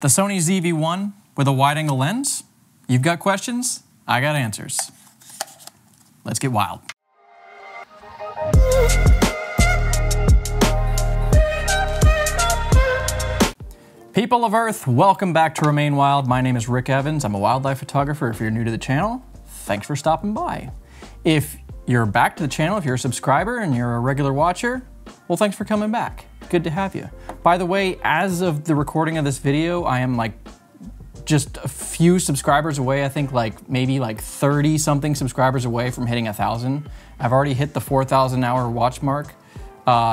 The Sony ZV-1 with a wide-angle lens? You've got questions, I got answers. Let's get wild. People of Earth, welcome back to Remain Wild. My name is Rick Evans. I'm a wildlife photographer. If you're new to the channel, thanks for stopping by. If you're back to the channel, if you're a subscriber and you're a regular watcher, well, thanks for coming back. Good to have you. By the way, as of the recording of this video, I am just a few subscribers away. I think maybe 30 something subscribers away from hitting 1,000. I've already hit the 4,000 hour watch mark.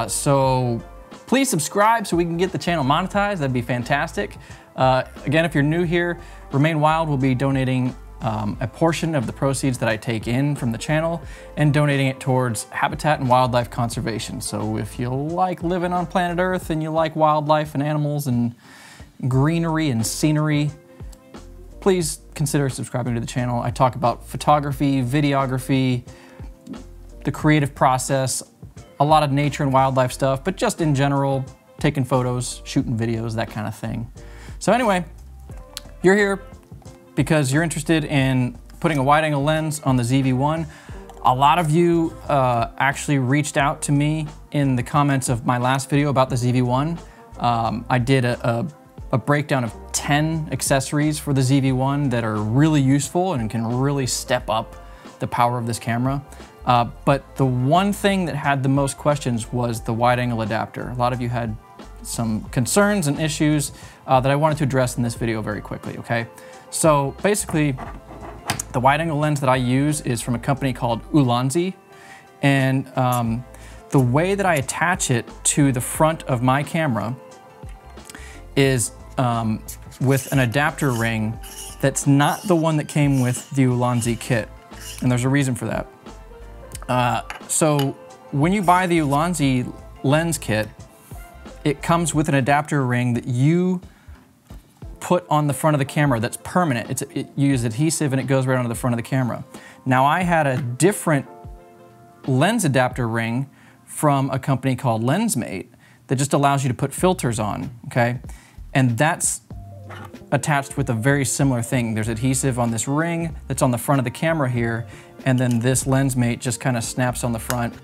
So please subscribe so we can get the channel monetized. That'd be fantastic. Again, if you're new here, Remain Wild will be donating a portion of the proceeds that I take in from the channel and donating it towards habitat and wildlife conservation. So if you like living on planet Earth and you like wildlife and animals and greenery and scenery, please consider subscribing to the channel. I talk about photography, videography, the creative process, a lot of nature and wildlife stuff, but just in general, taking photos, shooting videos, that kind of thing. So anyway, you're here because you're interested in putting a wide-angle lens on the ZV-1. A lot of you actually reached out to me in the comments of my last video about the ZV-1. I did a breakdown of 10 accessories for the ZV-1 that are really useful and can really step up the power of this camera. But the one thing that had the most questions was the wide-angle adapter. A lot of you had some concerns and issues that I wanted to address in this video very quickly, okay? So basically, the wide-angle lens that I use is from a company called Ulanzi, and the way that I attach it to the front of my camera is with an adapter ring that's not the one that came with the Ulanzi kit, and there's a reason for that. So when you buy the Ulanzi lens kit, it comes with an adapter ring that you put on the front of the camera that's permanent. You use adhesive and it goes right onto the front of the camera. Now I had a different lens adapter ring from a company called Lensmate that just allows you to put filters on, okay? And that's attached with a very similar thing. There's adhesive on this ring that's on the front of the camera here, and then this Lensmate just kind of snaps on the front,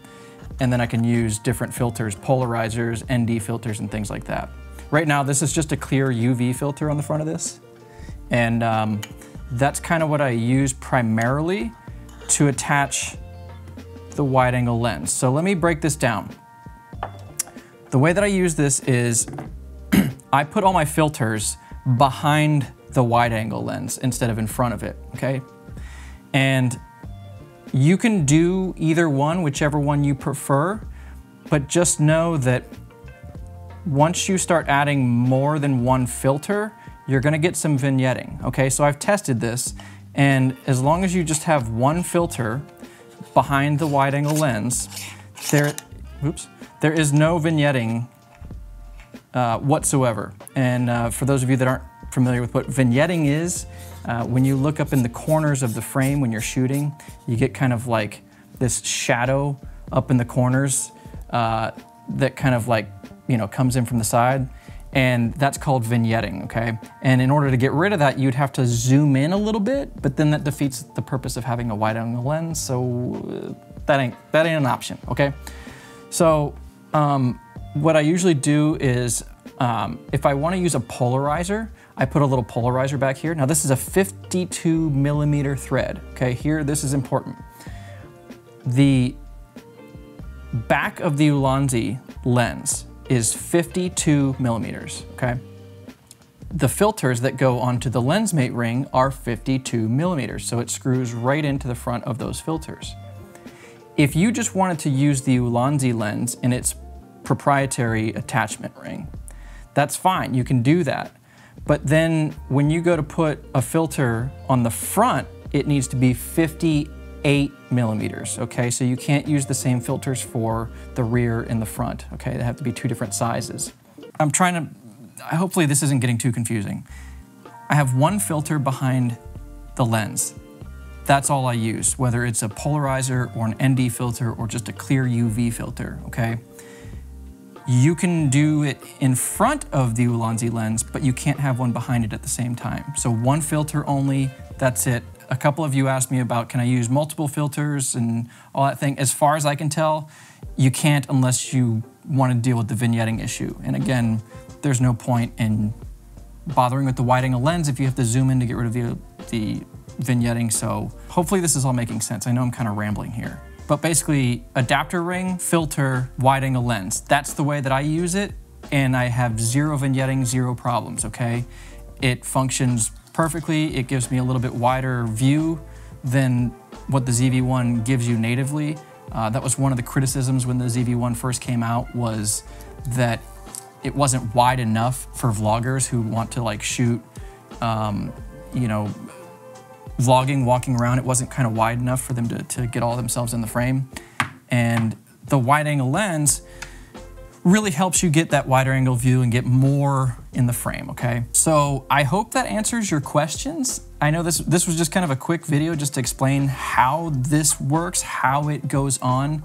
and then I can use different filters, polarizers, ND filters, and things like that. Right now, this is just a clear UV filter on the front of this. And that's kind of what I use primarily to attach the wide-angle lens. So let me break this down. The way that I use this is I put all my filters behind the wide-angle lens instead of in front of it, okay? And you can do either one, whichever one you prefer, but just know that once you start adding more than one filter, you're gonna get some vignetting, okay? So I've tested this, and as long as you just have one filter behind the wide-angle lens, there is no vignetting whatsoever. And for those of you that aren't familiar with what vignetting is, when you look up in the corners of the frame when you're shooting, you get kind of like this shadow up in the corners that kind of comes in from the side, and that's called vignetting, okay? And in order to get rid of that, you'd have to zoom in a little bit, but then that defeats the purpose of having a wide-angle lens, so that ain't an option, okay? So what I usually do is, if I want to use a polarizer, I put a little polarizer back here. Now this is a 52 millimeter thread, okay? Here, this is important. The back of the Ulanzi lens is 52 millimeters, okay? The filters that go onto the Lensmate ring are 52 millimeters, so it screws right into the front of those filters. If you just wanted to use the Ulanzi lens in its proprietary attachment ring, that's fine, you can do that. But then when you go to put a filter on the front, it needs to be 58 millimeters, okay? So you can't use the same filters for the rear and the front, okay? They have to be two different sizes. Hopefully this isn't getting too confusing. I have one filter behind the lens. That's all I use, whether it's a polarizer or an ND filter or just a clear UV filter, okay? you can do it in front of the Ulanzi lens, but you can't have one behind it at the same time. So one filter only, that's it. A couple of you asked me about, can I use multiple filters and all that thing? As far as I can tell, you can't unless you want to deal with the vignetting issue. And again, there's no point in bothering with the wide angle lens if you have to zoom in to get rid of the vignetting. So hopefully this is all making sense. I know I'm kind of rambling here. But basically, adapter ring, filter, wide angle lens. That's the way that I use it, and I have zero vignetting, zero problems, okay? It functions perfectly. It gives me a little bit wider view than what the ZV-1 gives you natively. That was one of the criticisms when the ZV-1 first came out, was that it wasn't wide enough for vloggers who want to like shoot, you know, vlogging, walking around. It wasn't kind of wide enough for them to get all themselves in the frame. And the wide angle lens really helps you get that wider angle view and get more in the frame, okay? So I hope that answers your questions. I know this was just kind of a quick video just to explain how this works, how it goes on,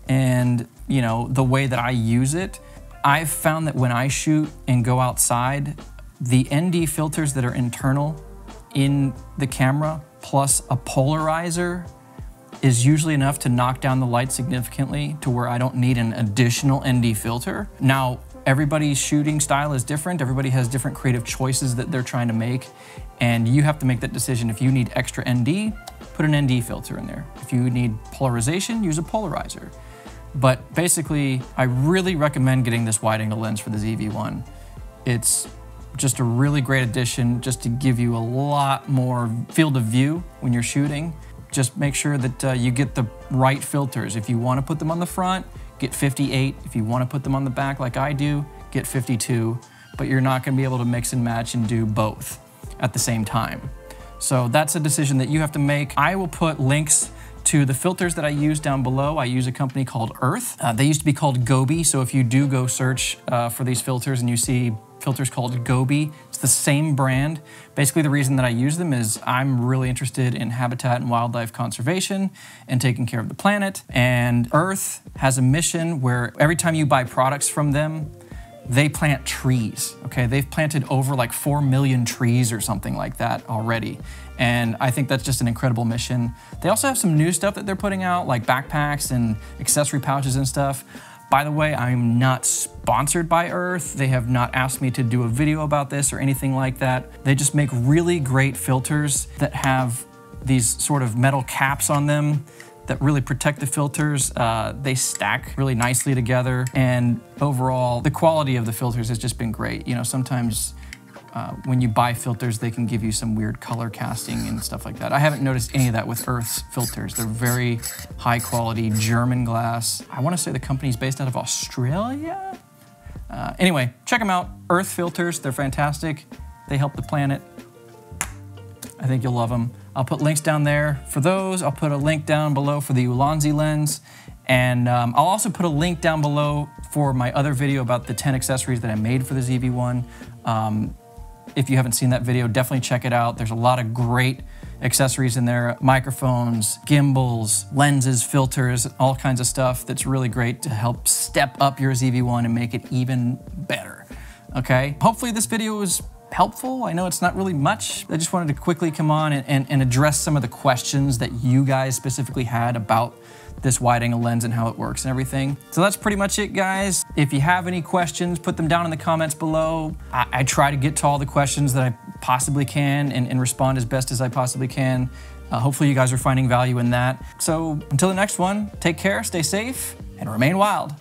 and you know, the way that I use it. I've found that when I shoot and go outside, the ND filters that are internal in the camera plus a polarizer is usually enough to knock down the light significantly to where I don't need an additional ND filter. Now, everybody's shooting style is different. Everybody has different creative choices that they're trying to make, and you have to make that decision. If you need extra ND, put an ND filter in there. If you need polarization, use a polarizer. But basically, I really recommend getting this wide angle lens for the ZV-1. It's just a really great addition just to give you a lot more field of view when you're shooting. Just make sure that you get the right filters. If you want to put them on the front, get 58. If you want to put them on the back like I do, get 52. But you're not going to be able to mix and match and do both at the same time. So that's a decision that you have to make. I will put links to the filters that I use down below. I use a company called Earth. They used to be called Gobi, so if you do go search for these filters and you see filters called Gobi, it's the same brand. Basically, the reason that I use them is I'm really interested in habitat and wildlife conservation and taking care of the planet. And Earth has a mission where every time you buy products from them, they plant trees, okay? They've planted over like 4 million trees or something like that already. And I think that's just an incredible mission. They also have some new stuff that they're putting out, like backpacks and accessory pouches and stuff. By the way, I'm not sponsored by Earth. They have not asked me to do a video about this or anything like that. They just make really great filters that have these sort of metal caps on them that really protect the filters. They stack really nicely together, and overall, the quality of the filters has just been great. You know, sometimes when you buy filters, they can give you some weird color casting and stuff like that. I haven't noticed any of that with Earth's filters. They're very high quality German glass. I want to say the company's based out of Australia. Anyway, check them out. Earth filters, they're fantastic. They help the planet. I think you'll love them. I'll put links down there for those. I'll put a link down below for the Ulanzi lens. And I'll also put a link down below for my other video about the 10 accessories that I made for the ZV-1. If you haven't seen that video, definitely check it out. There's a lot of great accessories in there. Microphones, gimbals, lenses, filters, all kinds of stuff that's really great to help step up your ZV-1 and make it even better, okay? Hopefully this video was helpful. I know it's not really much. I just wanted to quickly come on and address some of the questions that you guys specifically had about this wide angle lens and how it works and everything. So that's pretty much it, guys. If you have any questions, put them down in the comments below. I try to get to all the questions that I possibly can and respond as best as I possibly can. Hopefully you guys are finding value in that. So until the next one, take care, stay safe, and remain wild.